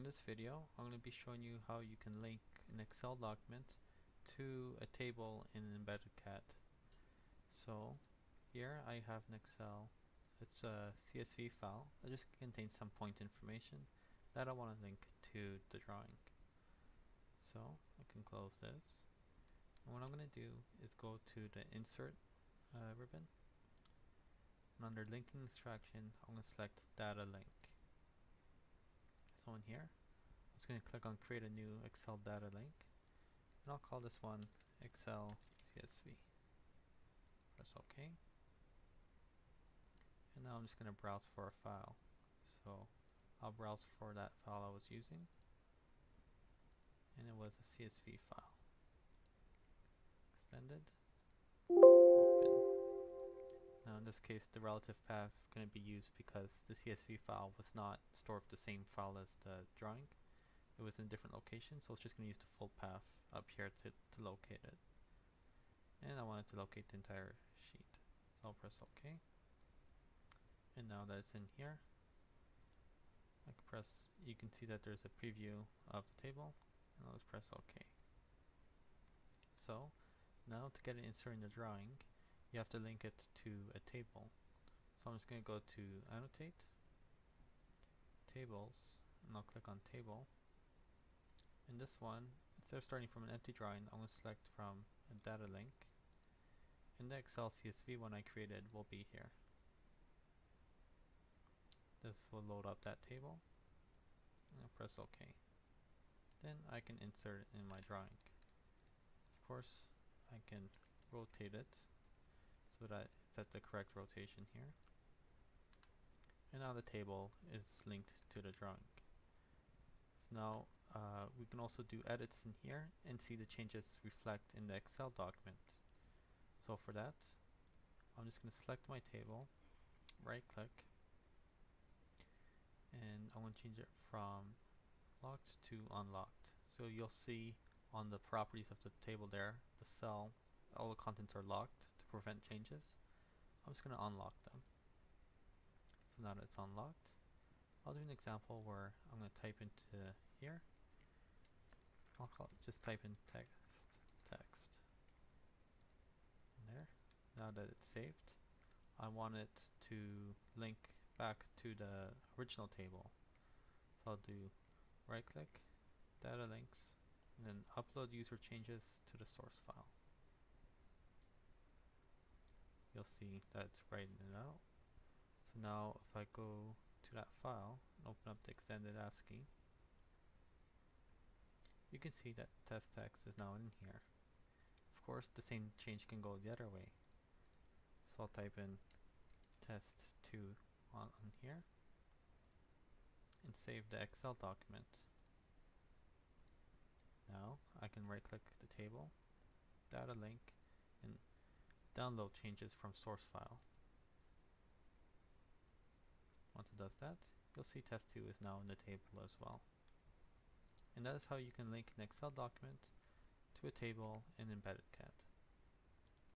this video, I'm going to be showing you how you can link an Excel document to a table in an embedded CAD. So here I have an Excel, it's a CSV file that just contains some point information that I want to link to the drawing. So I can close this. And what I'm going to do is go to the Insert ribbon. And under Linking Extraction, I'm going to select Data Link. So in here, I'm just going to click on Create a new Excel Data Link. And I'll call this one Excel CSV. Press OK. And now I'm just going to browse for a file. So I'll browse for that file I was using. And it was a CSV file. Extended. Open. Now in this case the relative path is going to be used because the CSV file was not stored with the same file as the drawing. It was in a different location, so it's just going to use the full path up here to locate it. And I wanted to locate the entire sheet. So I'll press OK. And now that it's in here, I can press, you can see that there's a preview of the table, and I'll just press OK. So now to get it inserted in the drawing, you have to link it to a table. So I'm just going to go to Annotate, Tables, and I'll click on Table. In this one, instead of starting from an empty drawing, I'm going to select from a data link. And the Excel CSV one I created will be here. This will load up that table. And I'll press OK. Then I can insert it in my drawing. Of course, I can rotate it so that it's at the correct rotation here. And now the table is linked to the drawing. So now we can also do edits in here and see the changes reflect in the Excel document. So for that, I'm just going to select my table, right click, and I'm going to change it from locked to unlocked. So you'll see on the properties of the table there, the cell, all the contents are locked to prevent changes. I'm just going to unlock them. So now that it's unlocked, I'll do an example where I'm going to type into here. I'll just type in text. There. Now that it's saved, I want it to link back to the original table. So I'll do right click, data links, and then upload user changes to the source file. You'll see that it's writing it out. So now if I go to that file and open up the extended ASCII, you can see that test text is now in here. Of course, the same change can go the other way. So I'll type in test2 on here and save the Excel document. Now I can right click the table, data link, and download changes from source file. Once it does that, you'll see test2 is now in the table as well. And that is how you can link an Excel document to a table in Embedded CAD.